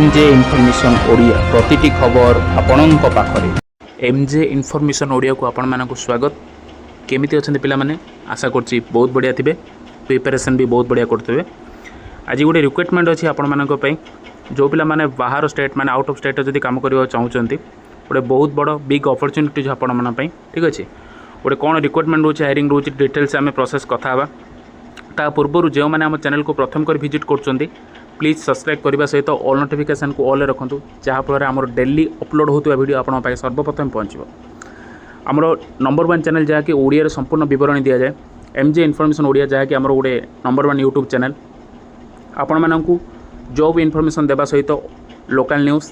MJ information Odia प्रतिटी खबर आपणक पाखरे। MJ information Odia को आपण मानक स्वागत। केमिति अछंती पिला माने? आशा करछि बहुत बढ़िया थिबे, प्रिपरेशन भी बहुत बढ़िया करथिबे। आज गोटे रिक्वायरमेंट अछि आपण मानक पई, जो पिला माने बाहर स्टेट माने आउट ऑफ स्टेट जदी काम करबा चाहउचंती, गोटे बहुत बड़ बिग अपॉर्चुनिटी आपण मन पई। ठीक अछि, गोटे कोन रिक्वायरमेंट होछि, हायरिंग होछि, डिटेल्स आमे प्रोसेस कथा हबा। ता पूर्व जो मैंने आम चैनल को प्रथम कर विजिट कर प्लीज सब्सक्राइब करने सहित ऑल नोटिफिकेशन को ऑल रखुँ, जहाँफल आम डेली अपलोड होता वीडियो आपंपाई सर्वप्रथम पहुँचो। आमर नंबर 1 चैनल जहाँकि ओडिया संपूर्ण बरणी दि जाए, एमजे इनफॉरमेशन ओडिया, जहाँकि आमर गोटे नंबर 1 यूट्यूब चैनल। आपण मानू जॉब इनफॉरमेशन देवा सहित लोकल न्यूज़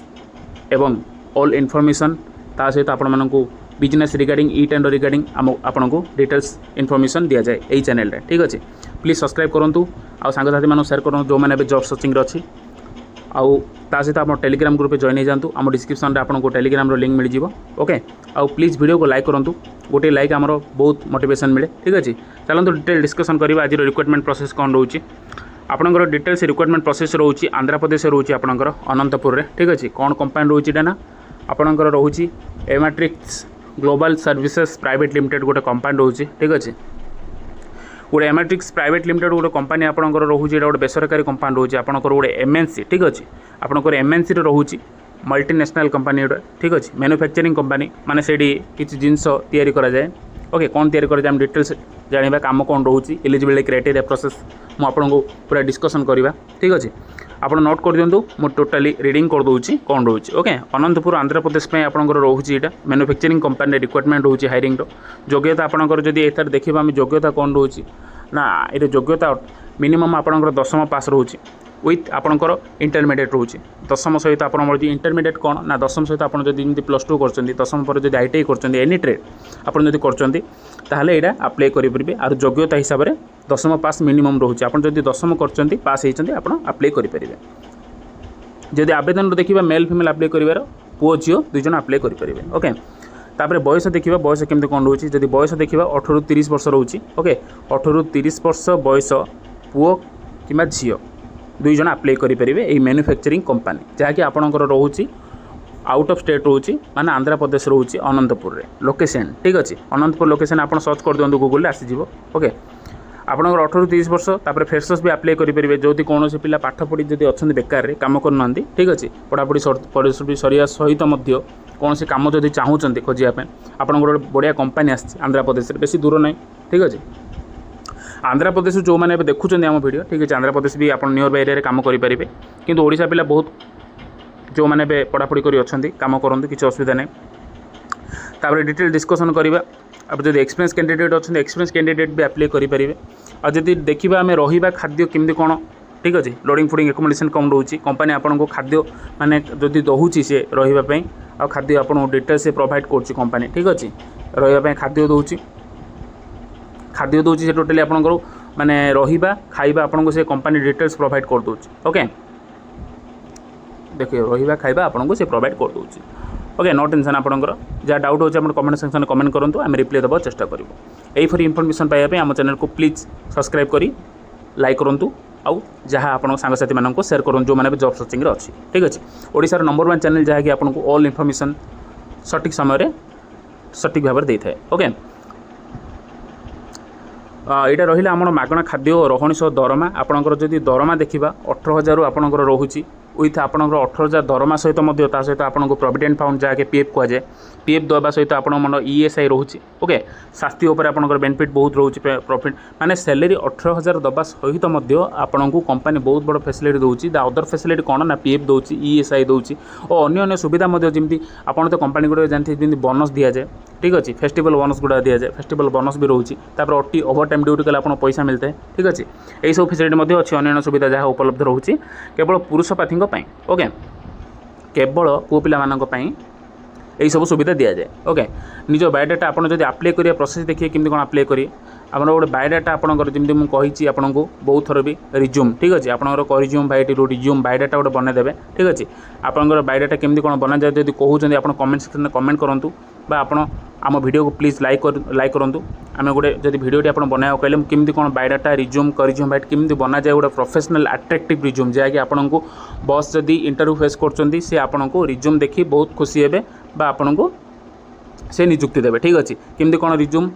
एवं ऑल इनफॉरमेशन ता सहित आपण मानू business regarding eat and regarding आपन को डिटेल्स इनफॉरमेशन दि जाए यही चैनल रे। ठीक अच्छे, प्लीज सब्सक्राइब करूँ आउ सांगसाथी मान शेयर करूँ जो मैंने जॉब सर्चिंग अच्छी। आउ ता सहित आप टेलीग्राम ग्रुप जॉइन हो जातु, आम डिस्क्रिप्शन में आपको टेलीग्राम लिंक मिल जाए। ओके, आउ प्लीज वीडियो को लाइक करूँ, गोटे लाइक आमर बहुत मोटिवेशन मिले। ठीक अच्छे, चलते डिटेल डिस्कसन करवा आज रिक्वायरमेंट प्रोसेस कौन रोचे। आपंकर डिटेल्स रिक्वायरमेंट प्रोसेस रोचे आंध्र प्रदेश रोचे आपंकर अनंतपुर में। ठीक अच्छे, कौन कंपानी रोचे ना आपंकर रोचे एमैट्रिक्स ग्लोबल सर्विसेज प्राइवेट लिमिटेड गोटे कंपानी रोचे। ठीक अच्छे, गोटे एमैट्रिक्स प्राइवेट लिमिटेड गोटे कंपानी आपंकर रोचे, गोटे बेसरकारी कंपानी रोचे आपंकर गोटे एमएनसी। ठीक अच्छे, आपंकर एमएनसी रोचे मल्टीनेशनल कंपानी। ठीक अच्छे, मैन्युफैक्चरिंग कंपानी माने सेठी किछि जिंस तैयारी करा जाए। ओके, कौन तैयारी करा जाए डिटेल्स जानिबा, काम कौन रोचे, एलिजिबिलिटी क्राइटेरिया प्रोसेस मु आपको पूरा डिस्कसन करवा। ठीक अच्छे, आप नोट कर दिंतु, मुझे टोटाली रीडिंग कर दूसरी कौन रोचे। ओके, अनंतपुर आंध्र प्रदेश में आपंकर रोचे यहाँ मैन्युफैक्चरिंग कंपानी रिक्वायरमेंट रोचे हायरिंग योग्यता आपंकर जदि एथार देखा आम योग्यता कौन रोचे ना ये योग्यता मिनिमम आपंकर 10वीं पास रोचे विथ आपंकर इंटरमीडिएट रोचे। 10वीं सहित आप इंटरमीडिएट कौन ना 10वीं सहित आप +2 कर 10वीं पर जब ITI कर एनी ट्रेड आपड़ी कर यहाँ अप्लाई करेंगे। और योग्यता हिसाब से 10वीं पास मिनिमम रोचे। आप 10वीं कर पास होती आप अप्लाई करेंगे। जदि आवेदन देखा मेल फिमेल अप्लाई कर पुओ झील 2 जन अप्लाई करेंगे। ओके, तापर बयस देखा बयस केमती कौन रोचे, जदि बयस देखा 18 ରୁ 30 वर्ष रोचे। ओके, 18 ରୁ 30 वर्ष बयस पुओ कि झील 2 जन अप्लाई करेंगे यही मैन्युफैक्चरिंग कंपानी, जहाँकि आपंकर रोचे आउट ऑफ स्टेट रोचे माने आंध्र प्रदेश रोचे अनंतपुर रे लोकेशन। ठीक अच्छे, अनंतपुर लोकेशन आप सर्च कर दिखाँ गूगल आसीज। ओके, आपंकर 18 ରୁ 30 वर्ष तापर फ्रेशर्स भी अप्लाई करेंगे जो कौन पिला पाठ पढ़ी जब अच्छा बेकार कम करना। ठीक अच्छे, पढ़ापढ़ी सरिया सहित कौन से कम जब चाहूँगी खोजापी आप बढ़िया कंपानी आंध्र प्रदेश बेसी दूर ना। ठीक अच्छे, आंध्र प्रदेश जो मैंने देखुं आम वीडियो। ठीक अच्छे, आंध्र प्रदेश भी आप नियर बाय एरिया कम करेंगे, किंतु ओडिशा पिला बहुत जो मैंने पढ़ापढ़ी कर कम करूँ, किसी असुविधा नहीं। तापर डिटेल डिस्कसन करवा। अब जब एक्सपीरियंस कैंडिडेट अच्छा, एक्सपीरियंस कैंडिडेट भी अप्लाई करेंगे। और जब देखा आम रहा खाद्य केमती कौन। ठीक अच्छे, लोडिंग फुडिंग एकोमोडेशन कौन रोचे, कंपानी आपको खाद्य माने जदि दौची सी रही आ खाद्य आपको डिटेल्स से प्रोवाइड कर कंपानी। ठीक अच्छे, रही खाद्य दौची से टोटाली आपंकर माने रहा खाइबा आपको से कंपानी डिटेल्स प्रोवाइड कर दूँ। ओके, देखिए रहा खाइबा आपको से प्रोवाइड कर दूँ। ओके, नो टेंशन, आपंकर जहाँ डाउट होचे आप कमेंट सेक्शन में कमेंट करूँ, आम रिप्लाई देवा चेष्टा करूँ। यही फरी इनफॉरमेशन पाइबा आम चैनल को प्लीज सब्सक्राइब करी लाइक करूँ, आउ जहाँ आप सांगसाथी मानक शेयर करूँ जो मैंने जॉब सर्चिंग अच्छी। ठीक अच्छे, ओडिशार नंबर 1 चैनल जहाँकि आपको ऑल इनफॉरमेशन सठिक समय सठिक भाव में देता है। ओके, यहाँ रहा आम मागणा खाद्य रही सह दरमा। आपंकर जदि दरमा देखा 18,000 आपंकर रोचे विथ आपंकर 18,000 दरमा सहित सहित आपको प्रोविडेंट फाउंड जहाँकि PF कहुए, PF दवा सहित आप ESI रोचे। ओके, स्वास्थ्य उपर आपंकर बेनिफिट बहुत रोचे, प्रॉफिट माने सैलरी 18,000 दवा सहित आपको कंपानी बहुत बड़ फैसिलिटी दूसरी। द अदर फैसिलिटी कौन ना PF दूसरी, ESI दूसरी और अन्य सुविधा जमी आप तो कंपानी गुड़ा जानते जमी बोनस दि जाए। ठीक अच्छे, फेस्टिवल बोनस गुड़ा दि जाए, फेस्टिवल बोनस भी रोचे। तापर OT ओवर टाइम ड्यूटी कले आपको पैसा मिलता है। ठीक अच्छे, यही सब फैसिलिटी अच्छी अन्य सुविधा जहाँ उपलब्ध रोचे केवल पुरुष प्रार्थी। ओके, केवल पुओ पिला यही सब सुविधा दि जाए। ओके निज बायोडाटा आप अप्लाई करिए प्रोसेस देखिए केमती कौन अप्लाई करिए आप गोटे बायोडाटा आपंकर जमी मुझे आपको बहुत थर भी रिज्यूम ठीक अच्छे आपंकर रिज्यूम रिज्यूम बायोडाटा गोटे बनईदेवे ठीक अच्छे आपंकर बायोडाटा केमती कौन बना जाए जब कहते आप कमेंट सेक्शन में कमेंट करूँ आप आम वीडियो को प्लीज लाइक करूँ आम गोटे जब वीडियो आप बनाया कहले केमती कौन बायोडाटा रिज्यूम रिज्यूम बायोडाटा केमती बना जाए गोटे प्रोफेशनल अट्रैक्टिव रिज्यूम जहाँकि आपको बस जदि इंटरव्यू फेस कर सी आपको रिज्यूम देखी बहुत खुशी हे आपको से निजुक्ति देवे ठीक अच्छे केमती कौन रिज्यूम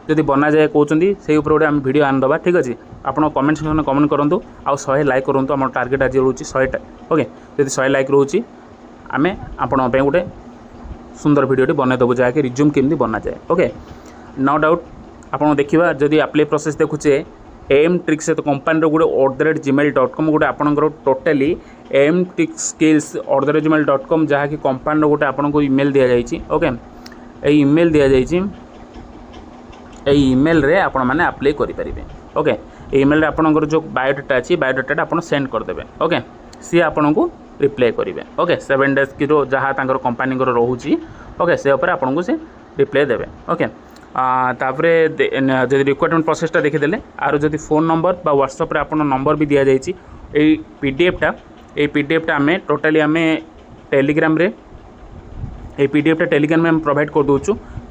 जदि बना जाए कहते से गोटे आम वीडियो आनदबा ठीक अच्छे आप कमेंट सेक्शन में कमेंट करूँ आउ 100 लाइक करूँ आम टार्गेट आज रोचे 100 ओके जब 100 लाइक रोचे आम आपण गोटे सुंदर वीडियो बनईदेव जहाँकि रिज्यूम केमती बना जाए। ओके नो डाउट आप देखा जदि अप्लाई प्रोसेस देखुचे एम ट्रिक्स सहित कंपानी गोटे @gmail.com गोटे आपंकर totally M tricks skills @gmail.com जहाँकि कंपानी गोटे आपको ईमेल दि जाए। ओके यही ईमेल दि जाए ईमेल रे आपण मैंने अप्लाई करेंगे। ओके ईमेल आपंकर जो बायोडाटा अच्छी बायोडाटा आप सेंड करदे। ओके सी आपन को रिप्लाई करेंगे। ओके 7 days की जहाँ कंपानी रोचे ओके से आपको से रिप्लाई देवे। ओके तापरे जब रिक्वायरमेंट प्रोसेसटा देखीदे आर जब फोन नंबर बा व्हाट्सएप रे आपन नंबर भी दि जाए पीडीएफटा आम टोटाली आम टेलीग्राम रे पीडीएफटा टेलीग्राम में प्रोवाइड कर दूँ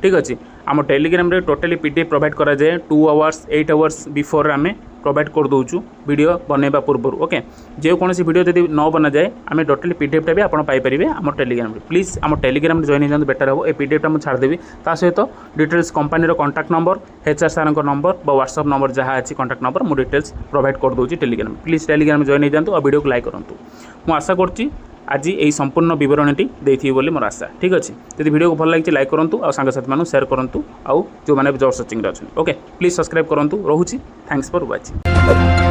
ठीक अच्छे आम टेलीग्राम रे टोटाली पीडीएफ प्रोवाइड करा जाए 2 hours 8 hours बिफोर आम प्रोवाइड कर दूँ वीडियो बनैबा पूर्व। ओके जो कौन वीडियो जब न बना जाए आम टोटाली पीडीएफटा भी आप पाइपर आम टेलीग्राम प्लीज आम टेलीग्राम जॉइन हो बेटर हो। पीडीएफटा मुझे छाड़देवी ता सहित details company contact number HR सार नंबर व्हाट्सएप नंबर जहाँ अच्छी कॉन्टैक्ट नंबर मुझे डिटेल्स प्रोवाइड कर दूँ टेलीग्राम प्लीज टेलीग्राम जॉइन हो जातु और वीडियो को लाइक करूँ। मुझे आशा करुँच आज यही संपूर्ण बरणी देथी बोली मोर आशा ठीक अच्छे यदि वीडियो को भल लगी लाइक करूँ और सांगसाथी मानू शेयर करूँ आउ जो मैंने जॉब सर्चिंग अच्छे ओके प्लीज सब्सक्राइब करूँ रोचे थैंक्स फॉर वाचिंग।